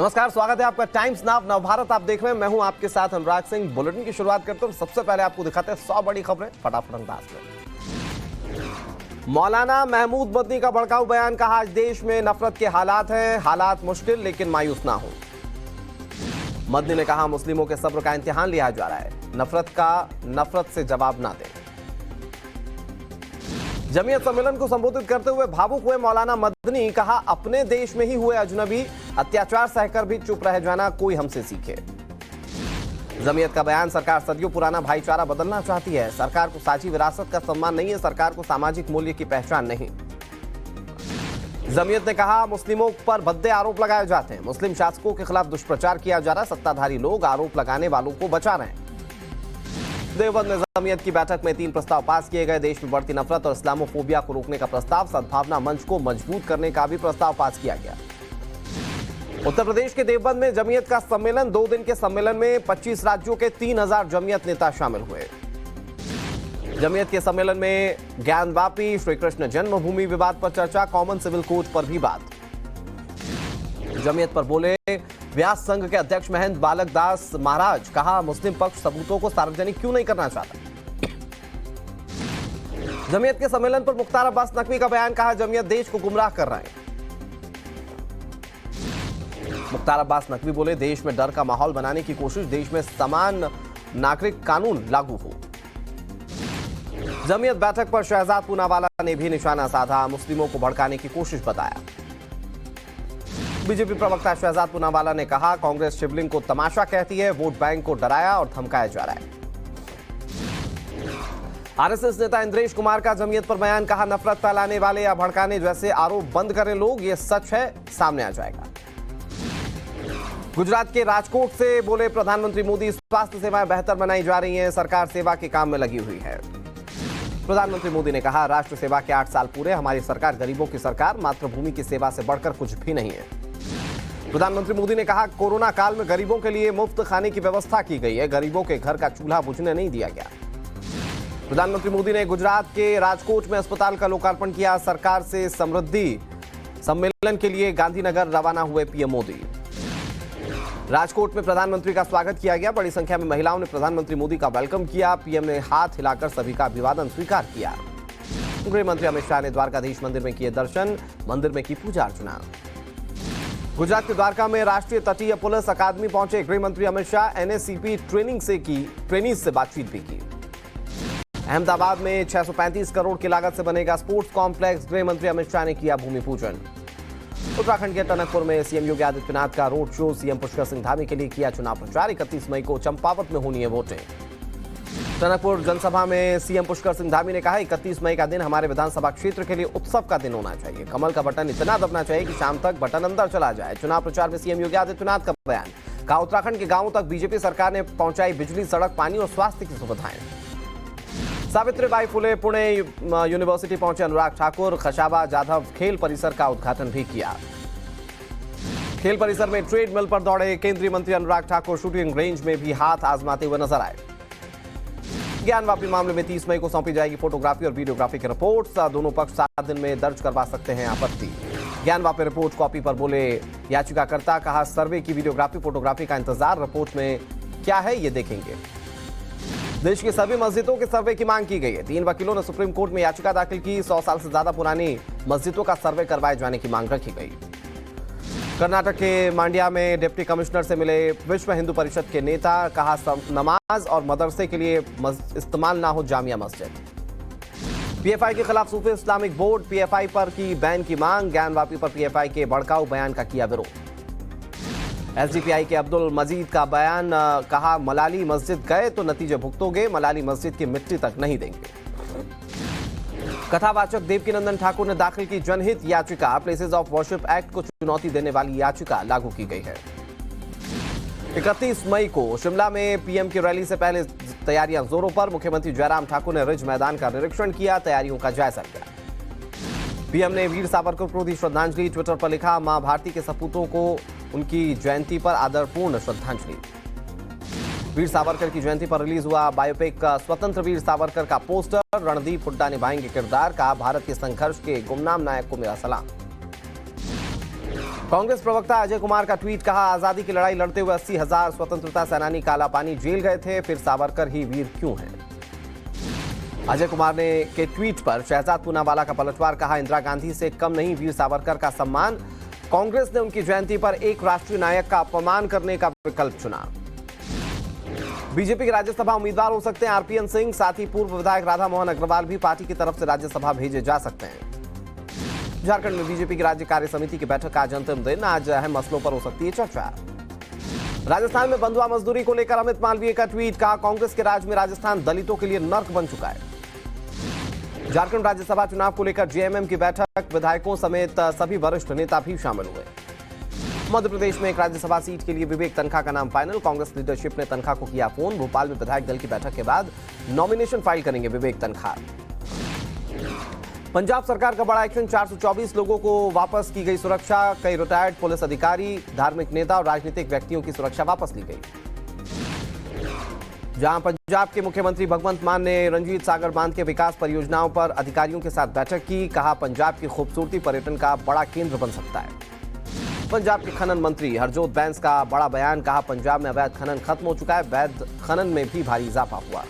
नमस्कार, स्वागत है आपका टाइम्स नाव नवभारत आप देख रहे हैं। मैं हूं आपके साथ अनुराग सिंह। बुलेटिन की शुरुआत करते हैं। सबसे पहले आपको दिखाते हैं 100 बड़ी खबरें फटाफट अंदाज में। मौलाना महमूद मदनी का भड़काऊ बयान, कहा आज देश में नफरत के हालात हैं, हालात मुश्किल लेकिन मायूस ना हो। मदनी ने कहा मुस्लिमों के सब्र का इम्तिहान लिया जा रहा है, नफरत से जवाब ना दें। जमीयत सम्मेलन को संबोधित करते हुए भावुक हुए मौलाना मदनी, कहा अपने देश में ही हुए अजनबी अत्याचार सहकर भी चुप रह जाना कोई हमसे सीखे। जमीयत का बयान, सरकार सदियों पुराना भाईचारा बदलना चाहती है, सरकार को साझी विरासत का सम्मान नहीं है, सरकार को सामाजिक मूल्य की पहचान नहीं। जमीयत ने कहा मुस्लिमों पर भद्दे आरोप लगाए जाते हैं, मुस्लिम शासकों के खिलाफ दुष्प्रचार किया जा रहा है, सत्ताधारी लोग आरोप लगाने वालों को बचा रहे हैं। देवबंद में जमीयत की बैठक में 3 प्रस्ताव पास किए गए। देश में बढ़ती नफरत और इस्लामोफोबिया को रोकने का प्रस्ताव, सद्भावना मंच को मजबूत करने का भी प्रस्ताव पास किया गया। उत्तर प्रदेश के देवबंद में जमीयत का सम्मेलन, 2 दिन के सम्मेलन में 25 राज्यों के 3000 जमीयत नेता शामिल हुए। जमीयत के सम्मेलन में ज्ञानवापी श्री कृष्ण जन्मभूमि विवाद पर चर्चा, कॉमन सिविल कोड पर भी बात। जमीयत पर बोले व्यास संघ के अध्यक्ष महंत बालक दास महाराज, कहा मुस्लिम पक्ष सबूतों को सार्वजनिक क्यों नहीं करना चाहता। जमीयत के सम्मेलन पर मुख्तार अब्बास नकवी का बयान, कहा जमीयत देश को गुमराह कर रहे हैं। मुख्तार अब्बास नकवी बोले देश में डर का माहौल बनाने की कोशिश, देश में समान नागरिक कानून लागू हो। जमीयत बैठक पर शहजाद पूनावाला ने भी निशाना साधा, मुस्लिमों को भड़काने की कोशिश बताया। बीजेपी प्रवक्ता शहजाद पूनावाला ने कहा कांग्रेस शिवलिंग को तमाशा कहती है, वोट बैंक को डराया और धमकाया जा रहा है। आरएसएस नेता इंद्रेश कुमार का जमीयत पर बयान, कहा नफरत फैलाने वाले या भड़काने जैसे आरोप बंद करें लोग, ये सच है सामने आ जाएगा। गुजरात के राजकोट से बोले प्रधानमंत्री मोदी, स्वास्थ्य सेवाएं बेहतर बनाई जा रही हैं, सरकार सेवा के काम में लगी हुई है। प्रधानमंत्री मोदी ने कहा राष्ट्र सेवा के 8 साल पूरे, हमारी सरकार गरीबों की सरकार, मातृभूमि की सेवा से बढ़कर कुछ भी नहीं है। प्रधानमंत्री मोदी ने कहा कोरोना काल में गरीबों के लिए मुफ्त खाने की व्यवस्था की गई है, गरीबों के घर का चूल्हा बुझने नहीं दिया गया। प्रधानमंत्री मोदी ने गुजरात के राजकोट में अस्पताल का लोकार्पण किया। सरकार से समृद्धि सम्मेलन के लिए गांधीनगर रवाना हुए पीएम मोदी। राजकोट में प्रधानमंत्री का स्वागत किया गया, बड़ी संख्या में महिलाओं ने प्रधानमंत्री मोदी का वेलकम किया। पीएम ने हाथ हिलाकर सभी का अभिवादन स्वीकार किया। गृह मंत्री अमित शाह ने द्वारकाधीश मंदिर में किए दर्शन, मंदिर में की पूजा अर्चना। गुजरात के द्वारका में राष्ट्रीय तटीय पुलिस अकादमी पहुंचे गृह मंत्री अमित शाह, एनएससीपी ट्रेनिंग से बातचीत भी की। अहमदाबाद में 635 करोड़ की लागत से बनेगा स्पोर्ट्स कॉम्प्लेक्स, गृह मंत्री अमित शाह ने किया भूमि पूजन। उत्तराखंड के टनकपुर में सीएम योगी आदित्यनाथ का road show, CM Pushkar Singh Dhami के लिए किया चुनाव प्रचार। 31 मई को चंपावत में होनी है वोटें। टनकपुर जनसभा में सीएम पुष्कर सिंह धामी ने कहा 31 मई का दिन हमारे विधानसभा क्षेत्र के लिए उत्सव का दिन होना चाहिए, कमल का बटन इतना दबना चाहिए कि शाम तक बटन अंदर चला जाए। चुनाव प्रचार में सीएम योगी आदित्यनाथ का बयान, कहा उत्तराखंड के गांवों तक बीजेपी सरकार ने पहुंचाई बिजली, सड़क, पानी और स्वास्थ्य की सुविधाएं। सावित्रीबाई फुले पुणे यूनिवर्सिटी पहुंचे अनुराग ठाकुर, खशाबा जाधव खेल परिसर का उद्घाटन भी किया। खेल परिसर में ट्रेडमिल पर दौड़े केंद्रीय मंत्री अनुराग ठाकुर, शूटिंग रेंज में भी हाथ आजमाते हुए नजर आए। ज्ञानवापी मामले में 30 मई को सौंपी जाएगी फोटोग्राफी और वीडियोग्राफी की रिपोर्ट, दोनों पक्ष 7 दिन में दर्ज करवा सकते हैं आपत्ति। ज्ञानवापी रिपोर्ट कॉपी पर बोले याचिकाकर्ता, कहा सर्वे की वीडियोग्राफी फोटोग्राफी का इंतजार, रिपोर्ट में क्या है ये देखेंगे। देश की सभी मस्जिदों के सर्वे की मांग की गई है। 3 वकीलों ने सुप्रीम कोर्ट में याचिका दाखिल की, 100 साल से ज्यादा पुरानी मस्जिदों का सर्वे करवाए जाने की मांग रखी गई। कर्नाटक के मांड्या में डिप्टी कमिश्नर से मिले विश्व हिंदू परिषद के नेता, कहा नमाज और मदरसे के लिए इस्तेमाल ना हो जामिया मस्जिद। पीएफआई के खिलाफ सूफी इस्लामिक बोर्ड, पीएफआई पर की बैन की मांग, ज्ञानवापी पर पीएफआई के भड़काऊ बयान का किया विरोध। एसडीपीआई के अब्दुल मजीद का बयान, कहा मलाली मस्जिद गए तो नतीजे भुगतोगे, मलाली मस्जिद की मिट्टी तक नहीं देंगे। कथावाचक देवकीनंदन ठाकुर ने दाखिल की जनहित याचिका, प्लेसेस ऑफ वर्शिप एक्ट को चुनौती देने वाली याचिका लागू की गई है। 31 मई को शिमला में पीएम की रैली से पहले तैयारियां जोरों पर, मुख्यमंत्री जयराम ठाकुर ने रिज मैदान का निरीक्षण किया, तैयारियों का जायजा लिया। पीएम ने वीर सावरकर को दी श्रद्धांजलि, ट्विटर पर लिखा मां भारती के सपूतों को उनकी जयंती पर आदरपूर्ण श्रद्धांजलि। वीर सावरकर की जयंती पर रिलीज हुआ बायोपिक स्वतंत्र वीर सावरकर का पोस्टर, रणदीप हुड्डा निभाएंगे किरदार, का भारत के संघर्ष के गुमनाम नायक को मेरा सलाम। कांग्रेस प्रवक्ता अजय कुमार का ट्वीट, कहा आजादी की लड़ाई लड़ते हुए 80,000 स्वतंत्रता सेनानी कालापानी जेल गए थे, फिर सावरकर ही वीर क्यों हैं। अजय कुमार ने के ट्वीट पर शहजाद पूनावाला का पलटवार, कहा इंदिरा गांधी से कम नहीं वीर सावरकर का सम्मान। कांग्रेस ने उनकी जयंती पर एक राष्ट्रीय नायक का अपमान करने का विकल्प चुना। बीजेपी के राज्यसभा उम्मीदवार हो सकते हैं आरपीएन सिंह, साथ ही पूर्व विधायक राधा मोहन अग्रवाल भी पार्टी की तरफ से राज्यसभा भेजे जा सकते हैं। झारखंड में बीजेपी की राज्य कार्य समिति की बैठक का आज अंतिम दिन, आज अहम मसलों पर हो सकती है चर्चा। राजस्थान में बंधुआ मजदूरी को लेकर अमित मालवीय का ट्वीट, कहा कांग्रेस के राज में राजस्थान दलितों के लिए नर्क बन चुका है। झारखंड राज्यसभा चुनाव को लेकर जेएमएम की बैठक, विधायकों समेत सभी वरिष्ठ नेता भी शामिल हुए। मध्य प्रदेश में एक राज्यसभा सीट के लिए विवेक तन्खा का नाम फाइनल, कांग्रेस लीडरशिप ने तन्खा को किया फोन। भोपाल में विधायक दल की बैठक के बाद नॉमिनेशन फाइल करेंगे विवेक तन्खा। पंजाब सरकार का बड़ा एक्शन, 424 लोगों को वापस की गई सुरक्षा, कई रिटायर्ड पुलिस अधिकारी, धार्मिक नेता और राजनीतिक व्यक्तियों की सुरक्षा वापस ली गई। जहां पंजाब के मुख्यमंत्री भगवंत मान ने रंजीत सागर बांध के विकास परियोजनाओं पर अधिकारियों के साथ बैठक की, कहा पंजाब की खूबसूरती पर्यटन का बड़ा केंद्र बन सकता है। पंजाब के खनन मंत्री हरजोत बैंस का बड़ा बयान, कहा पंजाब में अवैध खनन खत्म हो चुका है, वैध खनन में भी भारी इजाफा हुआ।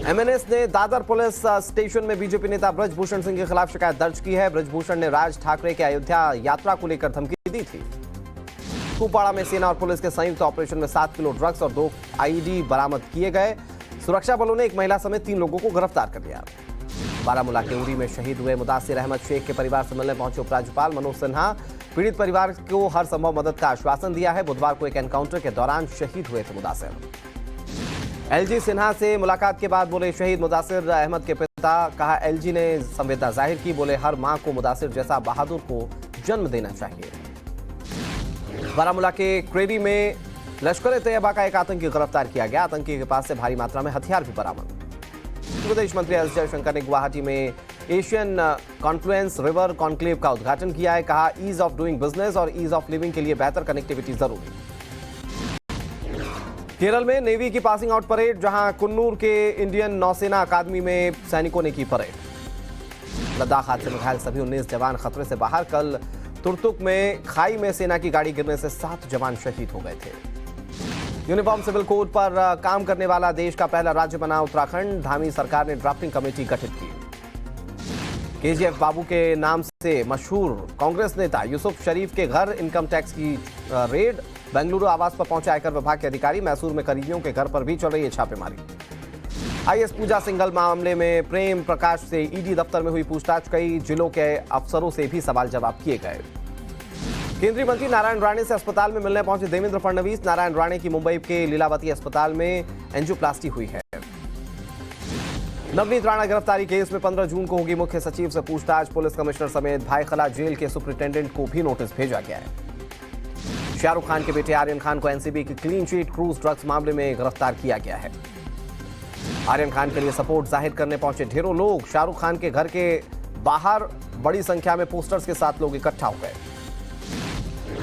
एमएनएस ने दादर पुलिस स्टेशन में बीजेपी नेता ब्रजभूषण सिंह के खिलाफ शिकायत दर्ज की है। ब्रजभूषण ने राज ठाकरे के अयोध्या यात्रा को लेकर धमकी दी थी। कुपवाड़ा में सेना और पुलिस के संयुक्त ऑपरेशन में 7 किलो ड्रग्स और 2 आईईडी बरामद किए गए। सुरक्षा बलों ने एक महिला समेत 3 लोगों को गिरफ्तार कर लिया। बारामूला के उरी में शहीद हुए मुदासिर अहमद शेख के परिवार से मिलने पहुंचे उपराज्यपाल मनोज सिन्हा, पीड़ित परिवार को हर संभव मदद का आश्वासन दिया है। बुधवार को एक एनकाउंटर के दौरान शहीद हुए थे मुदासिर। एलजी सिन्हा से मुलाकात के बाद बोले शहीद मुदासिर अहमद के पिता, कहा एलजी ने संवेदना जाहिर की, बोले हर मां को मुदासिर जैसा बहादुर को जन्म देना चाहिए। बारामूला के क्रेरी में लश्कर-ए-तैयबा का एक आतंकी गिरफ्तार किया गया, आतंकी के पास से भारी मात्रा में हथियार भी बरामद। विदेश मंत्री एस जयशंकर ने गुवाहाटी में एशियन कॉन्फ्लुएंस रिवर कॉन्क्लेव का उद्घाटन किया है, कहा ईज ऑफ डूइंग बिजनेस और ईज ऑफ लिविंग के लिए बेहतर कनेक्टिविटी जरूरी। केरल में नेवी की पासिंग आउट परेड, जहां कुन्नूर के इंडियन नौसेना अकादमी में सैनिकों ने की परेड। लद्दाख हादसे में घायल सभी 19 जवान खतरे से बाहर। कल तुर्तुक में खाई में सेना की गाड़ी गिरने से 7 जवान शहीद हो गए थे। यूनिफॉर्म सिविल कोड पर काम करने वाला देश का पहला राज्य बना उत्तराखंड, धामी सरकार ने ड्राफ्टिंग कमेटी गठित की। केजीएफ बाबू के नाम से मशहूर कांग्रेस नेता यूसुफ शरीफ के घर इनकम टैक्स की रेड, बेंगलुरु आवास पर पहुंचे आयकर विभाग के अधिकारी। मैसूर में करीबियों के घर पर भी चल रही है छापेमारी। आईएएस पूजा सिंघल मामले में प्रेम प्रकाश से ईडी दफ्तर में हुई पूछताछ, कई जिलों के अफसरों से भी सवाल जवाब किए गए। केंद्रीय मंत्री नारायण राणे से अस्पताल में मिलने पहुंचे देवेंद्र फडणवीस। नारायण राणे की मुंबई के लीलावती अस्पताल में एंजियोप्लास्टी हुई है। नवनीत राणा गिरफ्तारी केस में 15 जून को होगी मुख्य सचिव से पूछताछ। पुलिस कमिश्नर समेत भाईखला जेल के सुपरिंटेंडेंट को भी नोटिस भेजा गया है। शाहरुख खान के बेटे आर्यन खान को एनसीबी की क्लीन चिट क्रूज ड्रग्स मामले में गिरफ्तार किया गया है। आर्यन खान के लिए सपोर्ट जाहिर करने पहुंचे ढेरों लोग। शाहरुख खान के घर के बाहर बड़ी संख्या में पोस्टर्स के साथ लोग इकट्ठा हो गए।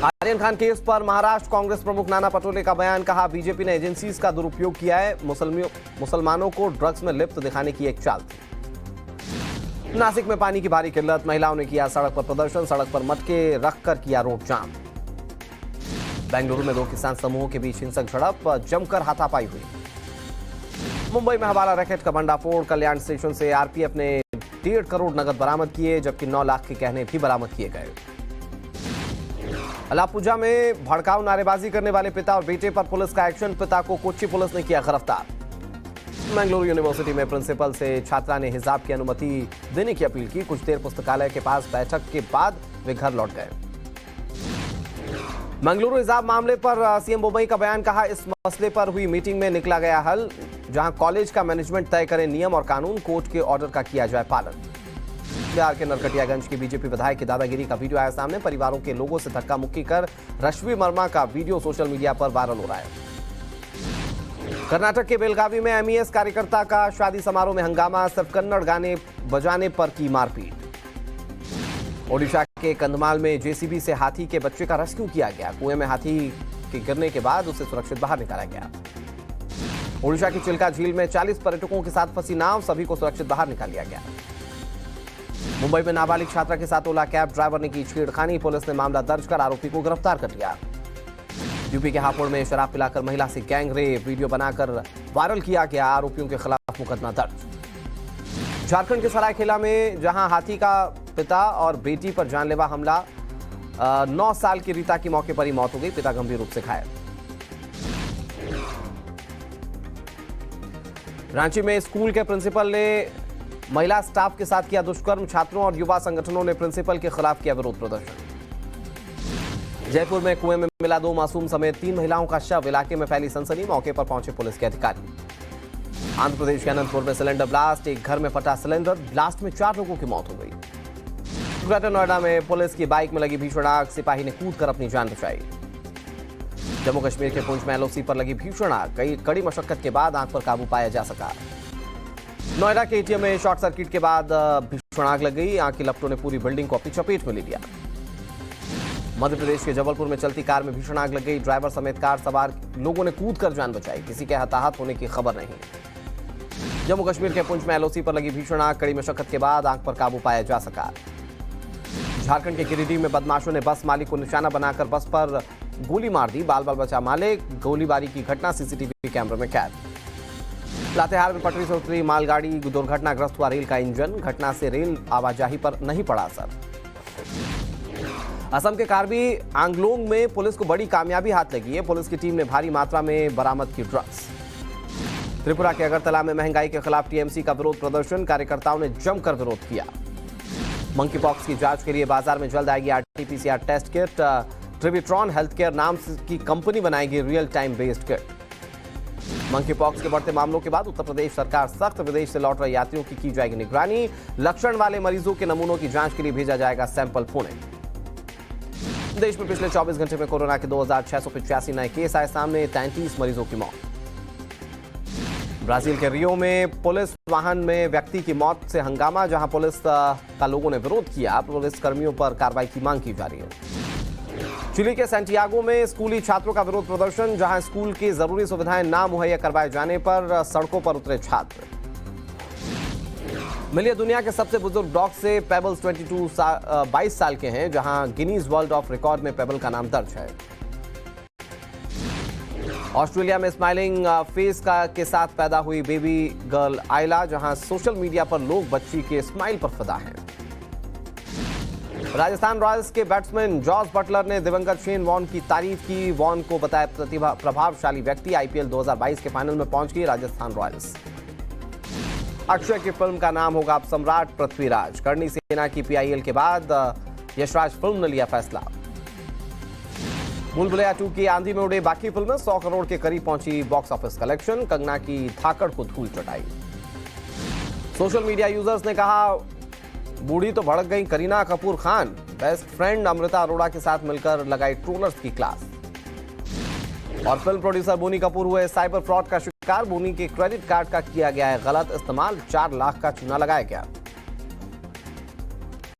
आर्यन खान केस पर महाराष्ट्र कांग्रेस प्रमुख नाना पटोले का बयान, कहा बीजेपी ने एजेंसीज का दुरुपयोग किया है, मुसलमानों को ड्रग्स में लिप्त दिखाने की एक चाल थी। नासिक में पानी की भारी किल्लत, महिलाओं ने किया सड़क पर प्रदर्शन, सड़क पर मटके रखकर किया रोड जाम। बेंगलुरु में 2 किसान समूहों के बीच हिंसक झड़प, जमकर हाथापाई हुई। मुंबई में हवाला रैकेट का भंडाफोड़, कल्याण स्टेशन से आरपीएफ ने 1.5 करोड़ नगद बरामद किए, जबकि 9 लाख के गहने भी बरामद किए गए। अलापुजा में भड़काऊ नारेबाजी करने वाले पिता और बेटे पर पुलिस का एक्शन, पिता को कोच्चि पुलिस ने किया गिरफ्तार। बेंगलुरु यूनिवर्सिटी में प्रिंसिपल से छात्रा ने हिजाब की अनुमति देने की अपील की। कुछ देर पुस्तकालय के पास बैठक के बाद वे घर लौट गए। मंगलुरु हिजाब मामले पर सीएम बोम्मई का बयान, कहा इस मसले पर हुई मीटिंग में निकला गया हल, जहां कॉलेज का मैनेजमेंट तय करे नियम और कानून, कोर्ट के ऑर्डर का किया जाए पालन। बिहार के नरकटियागंज के बीजेपी विधायक की दादागिरी का वीडियो आया सामने, परिवारों के लोगों से धक्का मुक्की कर रश्मि वर्मा का वीडियो सोशल मीडिया पर वायरल हो रहा है। कर्नाटक के बेलगावी में एमईएस कार्यकर्ता का शादी समारोह में हंगामा, सिर्फ कन्नड़ गाने बजाने पर की मारपीट। ओडिशा के कंधमाल में जेसीबी से हाथी के बच्चे का रेस्क्यू किया गया, कुएं में हाथी के गिरने के बाद उसे सुरक्षित बाहर निकाला गया। ओडिशा की चिल्का झील में 40 पर्यटकों के साथ फंसी नाव, सभी को सुरक्षित बाहर निकाल लिया गया। मुंबई में नाबालिग छात्रा के साथ ओला कैब ड्राइवर ने की छेड़खानी, पुलिस ने मामला दर्ज कर आरोपी को गिरफ्तार कर लिया। यूपी के हापुड़ में शराब पिलाकर महिला से गैंग रेप वीडियो बनाकर वायरल किया गया, आरोपियों के खिलाफ मुकदमा दर्ज। झारखंड के सरायकेला में जहां हाथी का पिता और बेटी पर जानलेवा हमला, 9 साल की रीता की मौके पर ही मौत हो गई, पिता गंभीर रूप से घायल। रांची में स्कूल के प्रिंसिपल ने महिला स्टाफ के साथ किया दुष्कर्म, छात्रों और युवा संगठनों ने प्रिंसिपल के खिलाफ किया विरोध प्रदर्शन। जयपुर में कुएं में मिला 2 मासूम समेत 3 महिलाओं का शव, इलाके में फैली सनसनी, मौके पर पहुंचे पुलिस के अधिकारी। आंध्र प्रदेश के अनंतपुर में सिलेंडर ब्लास्ट, एक घर में फटा सिलेंडर, ब्लास्ट में 4 लोगों की मौत हो गई। ग्रेटर नोएडा में पुलिस की बाइक में लगी भीषण आग, सिपाही ने कूदकर अपनी जान बचाई। जम्मू कश्मीर के पुंछ में एलओसी पर लगी भीषण आग, कड़ी मशक्कत के बाद आग पर काबू पाया जा सका। नोएडा के एटीएम में शॉर्ट सर्किट के बाद भीषण आग लग गई, आग की लपटों ने पूरी बिल्डिंग को अपनी चपेट में ले लिया। मध्य प्रदेश के जबलपुर में चलती कार में भीषण आग लग गई, ड्राइवर समेत कार सवार लोगों ने कूदकर जान बचाई, किसी के हताहत होने की खबर नहीं। जम्मू कश्मीर के पुंछ में एलओसी पर लगी भीषण आग, कड़ी मशक्कत के बाद आग पर काबू पाया जा सका। झारखंड के गिरिडीह में बदमाशों ने बस मालिक को निशाना बनाकर बस पर गोली मार दी, बाल बाल बचा मालिक, गोलीबारी की घटना सीसीटीवी कैमरे में कैद। लातेहार में पटरी से उतरी मालगाड़ी, दुर्घटनाग्रस्त हुआ रेल का इंजन, घटना से रेल आवाजाही पर नहीं पड़ा असर। असम के कार्बी आंगलोंग में पुलिस को बड़ी कामयाबी हाथ लगी है, पुलिस की टीम ने भारी मात्रा में बरामद की ड्रग्स। त्रिपुरा के अगरतला में महंगाई के खिलाफ टीएमसी का विरोध प्रदर्शन, कार्यकर्ताओं ने जमकर विरोध किया। मंकी पॉक्स की जांच के लिए बाजार में जल्द आएगी आरटीपीसीआर टेस्ट किट, ट्रिबिट्रॉन हेल्थकेयर नाम की कंपनी बनाएगी real time based kit. Monkey pox के बढ़ते मामलों के बाद उत्तर प्रदेश सरकार सख्त, विदेश से लौट रहे यात्रियों की जाएगी निगरानी, लक्षण वाले मरीजों के नमूनों की जांच के लिए भेजा जाएगा सैंपल पुणे। देश में पिछले 24 घंटे में कोरोना के 2685 नए केस आए सामने, 33 मरीजों की मौत। ब्राजील के रियो में पुलिस वाहन में व्यक्ति की मौत से हंगामा, जहां पुलिस का लोगों ने विरोध किया, पुलिस कर्मियों पर कार्रवाई की मांग की जा रही है। चिली के सैंटियागो में स्कूली छात्रों का विरोध प्रदर्शन, जहां स्कूल की जरूरी सुविधाएं ना मुहैया करवाए जाने पर सड़कों पर उतरे छात्र। मिली दुनिया के सबसे बुजुर्ग डॉग से पेबल्स 22 साल के हैं, जहां गिनीज वर्ल्ड ऑफ रिकॉर्ड में पेबल का नाम दर्ज है। ऑस्ट्रेलिया में स्माइलिंग फेस के साथ पैदा हुई बेबी गर्ल आयला, जहां सोशल मीडिया पर लोग बच्ची के स्माइल पर फिदा हैं। राजस्थान रॉयल्स के बैट्समैन जॉस बटलर ने दिवंगत शेन वॉर्न की तारीफ की, वॉर्न को बताया प्रभावशाली व्यक्ति, आईपीएल 2022 के फाइनल में पहुंच गई राजस्थान रॉयल्स। अक्षय की फिल्म का नाम होगा अब सम्राट पृथ्वीराज, करणी सेना की पीआईएल के बाद यशराज फिल्म ने लिया फैसला। भूल भुलैया 2 की आंधी में उड़े बाकी फिल्में, 100 करोड़ के करीब पहुंची बॉक्स ऑफिस कलेक्शन, कंगना की धाकड़ को धूल चटाई। सोशल मीडिया यूजर्स ने कहा बूढ़ी तो भड़क गई करीना कपूर खान, बेस्ट फ्रेंड अमृता अरोड़ा के साथ मिलकर लगाई ट्रोलर्स की क्लास। और फिल्म प्रोड्यूसर बोनी कपूर हुए साइबर फ्रॉड का शिकार, बोनी के क्रेडिट कार्ड का किया गया है गलत इस्तेमाल, 4 लाख का चूना लगाया गया।